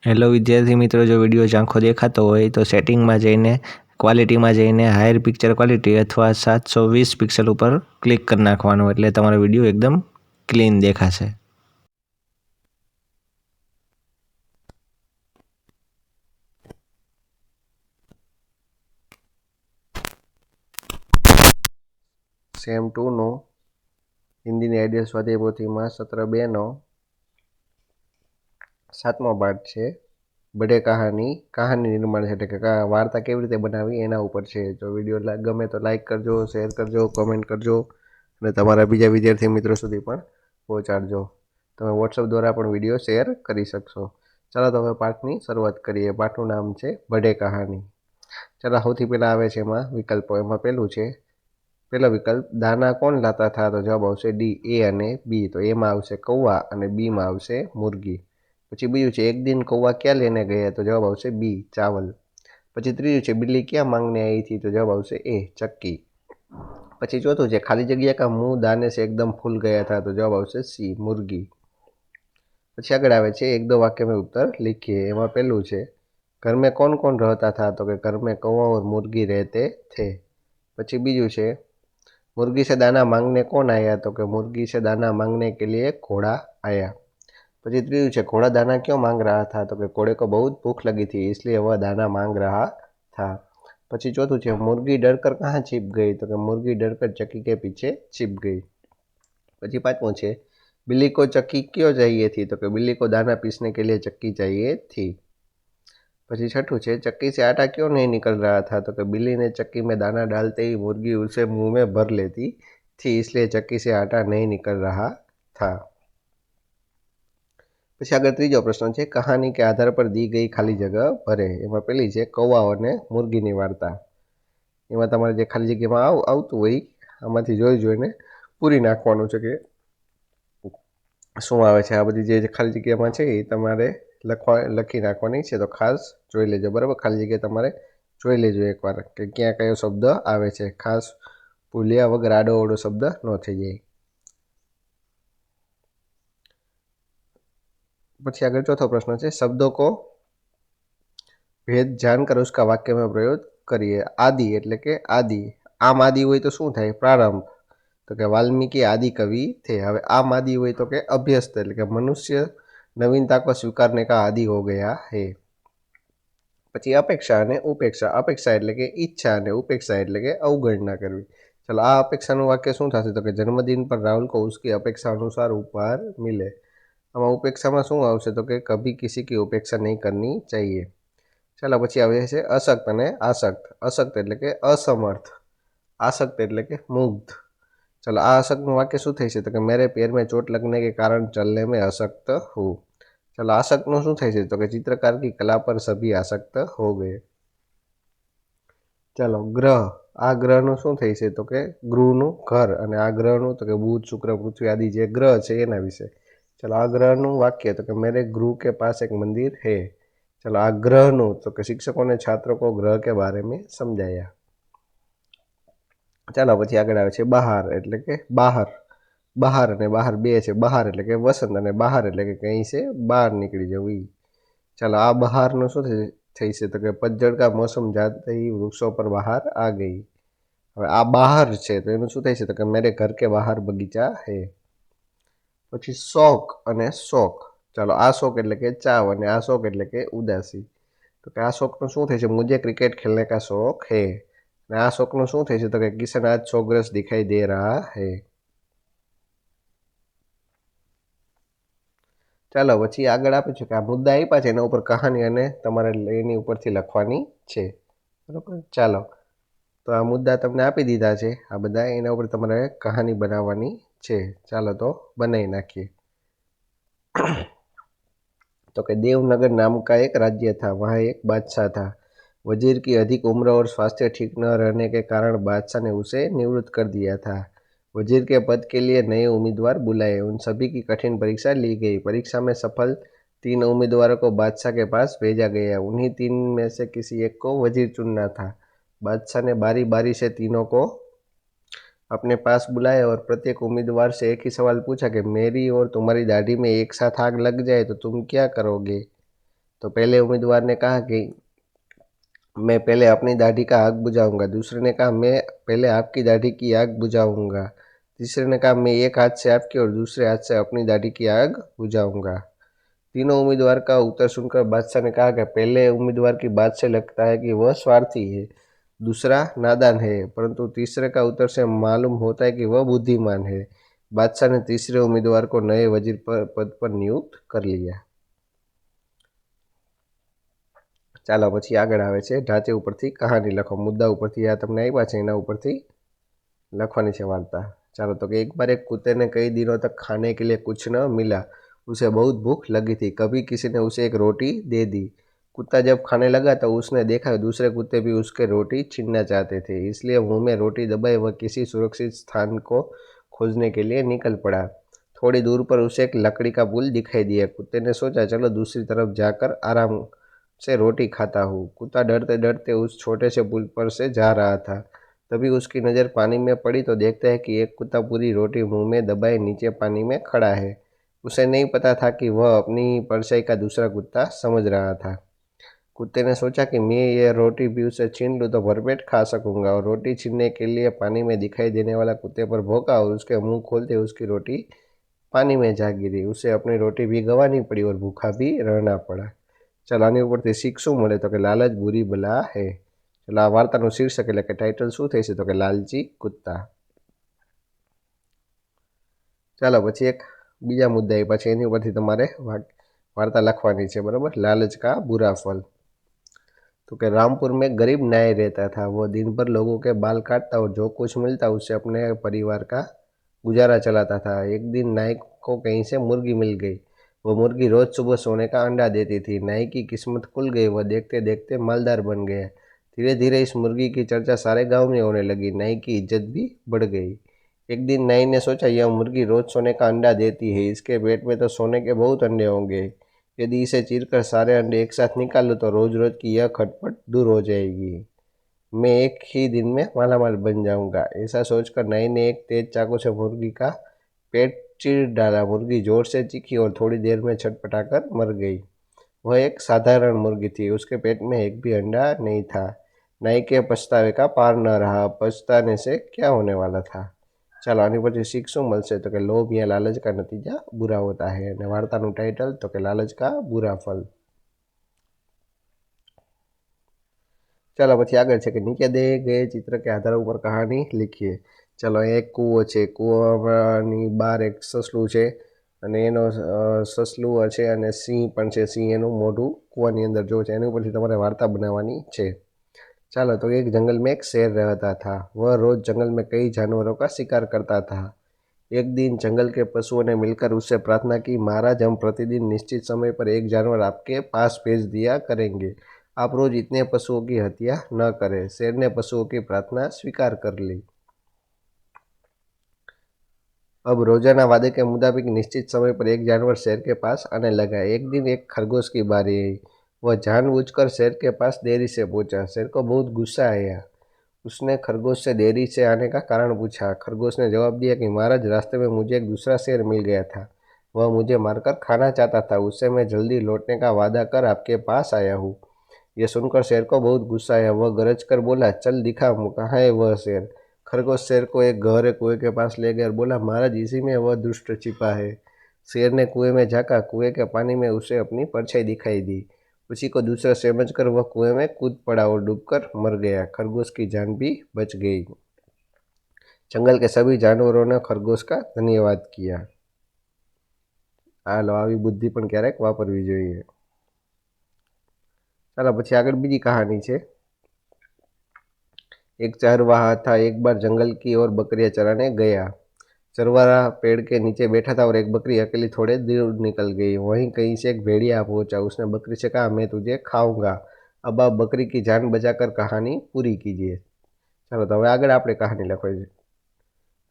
Hello વિદ્યાર્થી મિત્રો, જો વિડીયો ઝાંખો દેખાતો હોય તો સેટિંગમાં જઈને ક્વોલિટીમાં જઈને હાયર પિક્ચર ક્વોલિટી અથવા 720 પિક્સલ ઉપર ક્લિક કરી નાખવાનું, એટલે તમારો વિડીયો એકદમ ક્લીન દેખાશે. સેમ 2નું હિન્દીની આઈડિયલ સ્વાધ્યાય પોથીમાં સત્ર 2નો 7મો પાઠ છે. બડે કહાની નિર્માણ છે, એટલે કે વાર્તા કેવી રીતે બનાવી એના ઉપર છે. જો વિડીયો ગમે તો લાઈક કરજો, શેર કરજો, કોમેન્ટ કરજો અને તમારા બીજા વિદ્યાર્થી મિત્રો સુધી પણ પહોંચાડજો. તમે વોટ્સઅપ દ્વારા પણ વિડીયો શેર કરી શકશો. ચાલો તો હવે પાઠની શરૂઆત કરીએ. પાઠનું નામ છે બડે કહાની. ચાલો સૌથી પહેલાં આવે છે એમાં વિકલ્પો. એમાં પહેલો વિકલ્પ, દાના કોણ લાતા થા? તો જવાબ આવશે ડી, એ અને બી. તો એમાં આવશે કૌવા અને બીમાં આવશે મુર્ગી. પછી બીજું છે, એક દિન કૌવા ક્યાં લેને ગયા? તો જવાબ આવશે બી, ચાવલ. પછી ત્રીજું છે, બિલ્લી ક્યાં માંગને આવી थी? તો જવાબ આવશે એ, ચક્કી. પછી ચોથું છે, ખાલી જગ્યા કા મુંह दाने से एकदम फूल गया था? तो जवाब આવશે સી, મુર્ગી. પછી આગળ આવે છે, એક દो वाक्य में उत्तर लिखिए. એમાં પહેલું છે, घर में कौन कौन रहता था? तो કે घर में कौवा और मुर्गी रहते थे. પછી બીજું છે, मुर्गी से दाना मांगने कौन आया? तो कि मुर्गी से दाना मांगने के लिए घोड़ा आया. પછી ત્રીજું છે, घोड़ा दाना क्यों मांग रहा था? तो कि घोड़े को बहुत भूख लगी थी, इसलिए वह दाना मांग रहा था. પછી ચોથું છે, मुर्गी डरकर कहाँ छिप गई? तो कि मुर्गी डरकर चक्की के पीछे छिप गई. પછી પાંચમું છે, बिल्ली को चक्की क्यों चाहिए थी? तो कि बिल्ली को दाना पीसने के लिए चक्की चाहिए थी. પછી छठू છે, चक्की से आटा क्यों नहीं निकल रहा था? तो कि बिल्ली ने चक्की में दाना डालते ही मुर्गी उसे मुंह में भर लेती थी, इसलिए चक्की से आटा नहीं निकल रहा था. પછી આગળ ત્રીજો પ્રશ્ન છે, કહાની કે આધાર પર દી ગઈ ખાલી જગ્યા ભરે. એમાં પહેલી છે, કૌવા અને મુર્ગીની વાર્તા. એમાં તમારે જે ખાલી જગ્યામાં આવતું હોય આમાંથી જોઈને પૂરી નાખવાનું છે કે શું આવે છે. આ બધી જે ખાલી જગ્યામાં છે એ તમારે લખી નાખવાની છે. તો ખાસ જોઈ લેજો, બરાબર. ખાલી જગ્યા તમારે જોઈ લેજો એકવાર કે ક્યાં કયો શબ્દ આવે છે. ખાસ ભૂલ્યા વગર આડો અવળો શબ્દ ન થઈ જાય. પછી આગળ ચોથો પ્રશ્ન છે, શબ્દો કો ભેદ જાણકર उसका वाक्य में प्रयोग કરીએ. આદિ એટલે કે આદિ. આમ આદિ હોય તો શું થાય? પ્રારંભ. તો કે વાલ્મીકી આદિ કવિ થે. હવે આમ આદિ હોય તો કે અભ્યસ્ત એટલે કે મનુષ્ય નવીનતા કો સ્વીકારને કા આદિ હો ગયા હે. પછી અપેક્ષા અને ઉપેક્ષા. અપેક્ષા એટલે કે ઈચ્છા અને ઉપેક્ષા એટલે કે અવગણના કરવી. ચલો, આ અપેક્ષાનું વાક્ય શું થશે? તો કે જન્મદિન પર રાહુલ को उसकी अपेक्षा अनुसार उपहार मिले. આમાં ઉપેક્ષામાં શું આવશે? તો કે કભી કિસી કી ઉપેક્ષા નહીં કરની ચાહીએ. ચાલો, પછી આવે છે અશક્ત અને આસક્ત. અશક્ત એટલે કે અસમર્થ, આસક્ત એટલે કે મુગ્ધ. चलो, આ અશક્તનું વાક્ય શું થઈ છે? તો કે મેરે पैर में चोट लगने के कारण चलने में अशक्त हूँ. चलो, आसक्तનું શું થાય છે? તો કે चित्रकार की कला पर सभी आसक्त हो गए. ચાલો, ગ્રહ. આ ગ્રહનું શું થઈ છે? તો કે ગૃહનું ઘર. અને આ ગ્રહનું તો કે બુધ, શુક્ર, પૃથ્વી આદિ જે ગ્રહ છે એના વિશે. चलो, આ ગ્રહનું વાક્ય તો કે मेरे गुरु के पास एक मंदिर है. चलो, આ ગ્રહનું તો કે शिक्षकों ने छात्रों को ग्रह के बारे में समझाया. ચાલો, પછી આગળ આવે છે બહાર એટલે કે બહાર. બહાર અને બહાર બે છે. બહાર એટલે કે વસંત અને બહાર એટલે કે કંઈ છે બહાર નીકળી જવું. ચાલો, આ બહારનું શું થઈ છે? તો કે પતझड़ का मौसम जाते ही वृक्षों पर बहार आ गई. હવે આ બહાર છે તો એનું શું થાય છે? તો કે મેરે ઘર કે બહાર બગીચા હે. પછી શોખ અને શોખ. ચાલો, આ શોખ એટલે કે ચાવ અને આ શોખ એટલે કે ઉદાસી. તો કે આ શોખનું શું થાય છે? મુझे क्रिकेट खेलने का शौक है. અને આ શોખનું શું થાય છે? તો કે કિશન આજ શોકગ્રસ્ત દિખાઈ દે રહા હે. ચાલો, પછી આગળ આપ્યું છે કે આ મુદ્દા આપ્યા છે એના ઉપર કહાની અને તમારે એની ઉપરથી લખવાની છે, બરાબર. ચાલો, તો આ મુદ્દા તમને આપી દીધા છે આ બધા. એના ઉપર તમારે કહાની બનાવવાની છે. ચાલો, તો બનાવી નાખીએ. तो कि देवनगर नाम का एक राज्य था, वहाँ एक बादशाह था. वजीर की अधिक उम्र और स्वास्थ्य ठीक न रहने के कारण बादशाह ने उसे निवृत्त कर दिया था. वजीर के पद के लिए नए उम्मीदवार बुलाए. उन सभी की कठिन परीक्षा ली गई. परीक्षा में सफल 3 उम्मीदवारों को बादशाह के पास भेजा गया. उन्हीं 3 में से किसी एक को वजीर चुनना था. बादशाह ने बारी बारी से तीनों को अपने पास बुलाया और प्रत्येक उम्मीदवार से एक ही सवाल पूछा कि मेरी और तुम्हारी दाढ़ी में एक साथ आग लग जाए तो तुम क्या करोगे. तो पहले उम्मीदवार ने कहा कि मैं पहले अपनी दाढ़ी का आग बुझाऊंगा। दूसरे ने कहा मैं पहले आपकी दाढ़ी की आग बुझाऊंगा। तीसरे ने कहा मैं एक हाथ से आपकी और दूसरे हाथ से अपनी दाढ़ी की आग बुझाऊंगा। तीनों उम्मीदवार का उत्तर सुनकर बादशाह ने कहा कि पहले उम्मीदवार की बात से लगता है कि वह स्वार्थी है, दूसरा नादान है, परंतु तीसरे का उत्तर से मालूम होता है कि वह बुद्धिमान है। बादशाह ने तीसरे उम्मीदवार को नए वजीर पद पर नियुक्त कर लिया। ચાલો પછી આગળ આવે છે ઢાંચે ઉપરથી कहानी લખો। मुद्दा ઉપરથી આ તમને આવ્યા છે એના ઉપરથી लखवानी છે वार्ता। चलो तो कि एक बार एक कुत्ते ने कई दिनों तक खाने के लिए कुछ न मिला। उसे बहुत भूख लगी थी। कभी किसी ने उसे एक रोटी दे दी। कुत्ता जब खाने लगा तो उसने देखा दूसरे कुत्ते भी उसके रोटी छीनना चाहते थे, इसलिए मुंह में रोटी दबाए वह किसी सुरक्षित स्थान को खोजने के लिए निकल पड़ा। थोड़ी दूर पर उसे एक लकड़ी का पुल दिखाई दिया। कुत्ते ने सोचा चलो दूसरी तरफ जाकर आराम से रोटी खाता हूँ। कुत्ता डरते डरते उस छोटे से पुल पर से जा रहा था। तभी उसकी नज़र पानी में पड़ी तो देखता है कि एक कुत्ता पूरी रोटी मुंह में दबाए नीचे पानी में खड़ा है। उसे नहीं पता था कि वह अपनी परछाई का दूसरा कुत्ता समझ रहा था। कुत्ते ने सोचा कि मैं ये रोटी भी उसे छीन लूँ तो भरपेट खा सकूंगा, और रोटी छीनने के लिए पानी में दिखाई देने वाला कुत्ते पर भौंका और उसके मुंह खोलते उसकी रोटी पानी में जा गिरी। उसे अपनी रोटी भी गंवानी पड़ी और भूखा भी रहना पड़ा। चलो आनी ઉપરથી શીખ શું મળે તો કે લાલચ બુરી બલા હે। ચલો આ વાર્તાનું શીર્ષક એટલે કે ટાઇટલ શું થઈ છે તો કે લાલચી કુત્તા। ચાલો પછી એક બીજા મુદ્દા આપ્યા છે એની ઉપરથી તમારે वार्ता लखवानी है, बराबर। लालच का बुरा फल। तो कि रामपुर में गरीब नाई रहता था। वो दिन भर लोगों के बाल काटता और जो कुछ मिलता उससे अपने परिवार का गुजारा चलाता था। एक दिन नाई को कहीं से मुर्गी मिल गई। वो मुर्गी रोज सुबह सोने का अंडा देती थी। नाई की किस्मत खुल गई, वह देखते देखते मालदार बन गया। धीरे धीरे इस मुर्गी की चर्चा सारे गांव में होने लगी। नाई की इज्जत भी बढ़ गई। एक दिन नाई ने सोचा यह मुर्गी रोज सोने का अंडा देती है, इसके पेट में तो सोने के बहुत अंडे होंगे। यदि इसे चीरकर सारे अंडे एक साथ निकाल लूँ तो रोज रोज की यह खटपट दूर हो जाएगी। मैं एक ही दिन में मालामाल बन जाऊंगा। ऐसा सोचकर नाई ने एक तेज चाकू से मुर्गी का पेट चीर डाला। मुर्गी जोर से चीखी और थोड़ी देर में छटपटाकर मर गई। वह एक साधारण मुर्गी थी, उसके पेट में एक भी अंडा नहीं था। नाई के पछतावे का पार न रहा। पछताने से क्या होने वाला था। ચાલો આની પછી શીખ શું મળશે તો કે લોભ या लालच का नतीजा बुरा होता है। અને વાર્તાનું ટાઇટલ તો કે લાલચ का बुरा फल। ચાલો પછી આગળ છે કે નીચે દે ગયે ચિત્ર કે આધાર ઉપર કહાની લીખીએ। ચાલો અહીંયા એક કૂવો છે, કૂવાની બહાર એક સસલું છે અને એનો સસલું છે અને સિંહ પણ છે। સિંહ એનું મોઢું કૂવાની અંદર જોવે છે। એની ઉપરથી તમારે વાર્તા બનાવવાની છે। चलो तो एक जंगल में एक शेर रहता था। वह रोज जंगल में कई जानवरों का शिकार करता था। एक दिन जंगल के पशुओं ने मिलकर उससे प्रार्थना की, महाराज हम प्रतिदिन निश्चित समय पर एक जानवर आपके पास भेज दिया करेंगे, आप रोज इतने पशुओं की हत्या न करें। शेर ने पशुओं की प्रार्थना स्वीकार कर ली। अब रोजाना वादे के मुताबिक निश्चित समय पर एक जानवर शेर के पास आने लगा। एक दिन एक खरगोश की बारी आई। वह जानबूझकर शेर के पास देरी से पहुंचा। शेर को बहुत गुस्सा आया। उसने खरगोश से देरी से आने का कारण पूछा। खरगोश ने जवाब दिया कि महाराज रास्ते में मुझे एक दूसरा शेर मिल गया था। वह मुझे मारकर खाना चाहता था। उससे मैं जल्दी लौटने का वादा कर आपके पास आया हूँ। यह सुनकर शेर को बहुत गुस्सा आया। वह गरज कर बोला, चल दिखा कहाँ है वह शेर। खरगोश शेर को एक गहरे कुएं के पास ले गया और बोला, महाराज इसी में वह दुष्ट छिपा है। शेर ने कुएं में झाँका। कुएं के पानी में उसे अपनी परछाई दिखाई दी। उसी को दूसरा समझकर वह कुएं में कूद पड़ा और डूबकर मर गया। खरगोश की जान भी बच गई। जंगल के सभी जानवरों ने खरगोश का धन्यवाद किया। हालो આવી બુદ્ધિ પણ ક્યારેક વાપરવી જોઈએ। ચાલો પછી આગળ બીજી કહાની છે। एक चरवाहा था। एक बार जंगल की ओर बकरियां चराने गया। चरवाहा पेड़ के नीचे बैठा था और एक बकरी अकेली थोड़े दूर निकल गई। वहीं कहीं से एक भेड़िया पहुंचा। उसने बकरी से कहा, मैं तुझे खाऊंगा, अब आप बकरी की जान बचाकर कहानी पूरी कीजिए। चलो तो હવે આગળ આપણે कहानी લખવાની છે।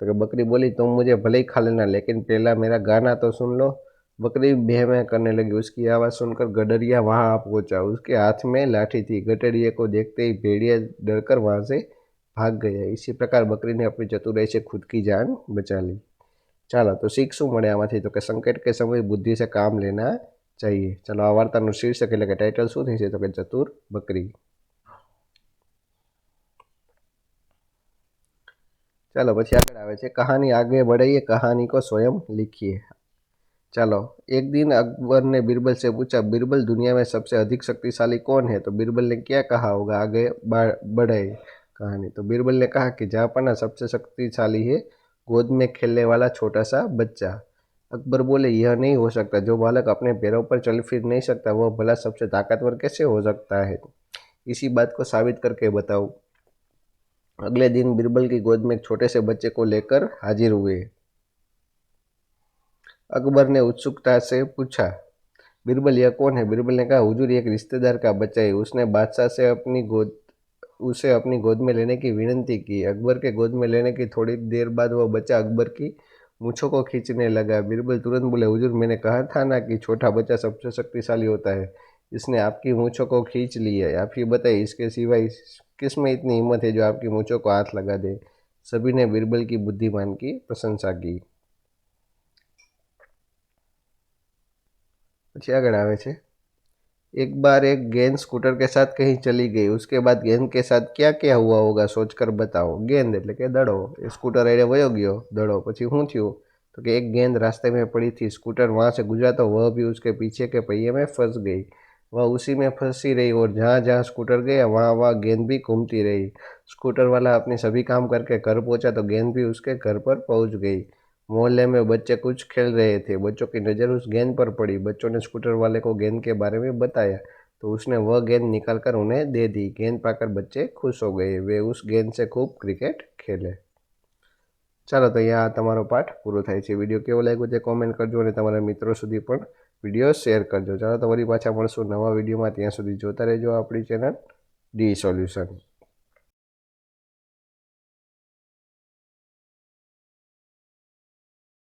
तो कि बकरी बोली, तुम मुझे भले ही खा लेना, लेकिन पहला मेरा गाना तो सुन लो। बकरी भे में करने लगी। उसकी आवाज़ सुनकर गडरिया वहां आ पहुंचा। उसके हाथ में लाठी थी। गडरिये को देखते ही भेड़िया डरकर वहां से भाग गया। इसी प्रकार बकरी ने अपनी चतुराई से खुद की जान बचा ली। ચાલો તો શીખ શું મળે આમાંથી તો કે સંકટ के समय बुद्धि से काम लेना चाहिए। चलो आ वार्ताનું શીર્ષક એટલે કે ટાઇટલ શું થશે તો કે ચતુર બકરી। चलो પછી આગળ આવે છે कहानी आगे बढ़ाइए कहानी को स्वयं लिखिए। चलो एक दिन अकबर ने बीरबल से पूछा बीरबल दुनिया में सबसे अधिक शक्तिशाली कौन है। तो बीरबल ने क्या कहा होगा आगे बढ़ाए कहानी। तो बीरबल ने कहा कि जापाना सबसे शक्तिशाली है गोद में खेलने वाला छोटा सा बच्चा। अकबर बोले यह नहीं हो सकता, जो बालक अपने पैरों पर चल फिर नहीं सकता वह भला सबसे ताकतवर कैसे हो सकता है, इसी बात को साबित करके बताओ। अगले दिन बीरबल की गोद में एक छोटे से बच्चे को लेकर हाजिर हुए। अकबर ने उत्सुकता से पूछा बीरबल यह कौन है। बीरबल ने कहा हुजूर एक रिश्तेदार का बच्चा है, उसने बादशाह से उसे अपनी गोद में लेने की विनती की। अकबर के गोद में लेने की थोड़ी देर बाद वह बच्चा अकबर की मूछों को खींचने लगा। बीरबल तुरंत बोले हुजूर मैंने कहा था ना कि छोटा बच्चा सबसे शक्तिशाली होता है, इसने आपकी मूछों को खींच ली है। आप ही बताइए इसके सिवाय किस में इतनी हिम्मत है जो आपकी मूछों को हाथ लगा दे। सभी ने बीरबल की बुद्धिमान की प्रशंसा की। પછી આગળ આવે છે एक बार एक गेंद स्कूटर के साथ कहीं चली गई, उसके बाद गेंद के साथ क्या क्या हुआ होगा सोचकर बताओ। गेंद એટલે કે દડો, એ स्कूटर अड़े वयो गयो दड़ो, પછી શું થયું तो कि एक गेंद रास्ते में पड़ी थी, स्कूटर वहाँ से गुजरा तो वह भी उसके पीछे के पहिए में फंस गई। वह उसी में फंसी रही और जहाँ जहाँ स्कूटर गया वहाँ वहाँ गेंद भी घूमती रही। स्कूटर वाला अपने सभी काम करके घर पहुँचा तो गेंद भी उसके घर पर पहुँच गई। मोहल्ले में बच्चे कुछ खेल रहे थे, बच्चों की नज़र उस गेंद पर पड़ी। बच्चों ने स्कूटर वाले को गेंद के बारे में बताया तो उसने वह गेंद निकाल कर उन्हें दे दी। गेंद पाकर बच्चे खुश हो गए, वे उस गेंद से खूब क्रिकेट खेले। चलो तो यहाँ तमारो पाठ पूरो थाय छे। विडियो केवो लाग्यो ते कॉमेंट करजो और तमारा मित्रों सुधी पण विडियो शेर करजो। चलो तो वरी पाछा मळशुं नवा विडियोमां, त्यां सुधी जोता रहेजो आपणी चेनल डी सोल्यूशन।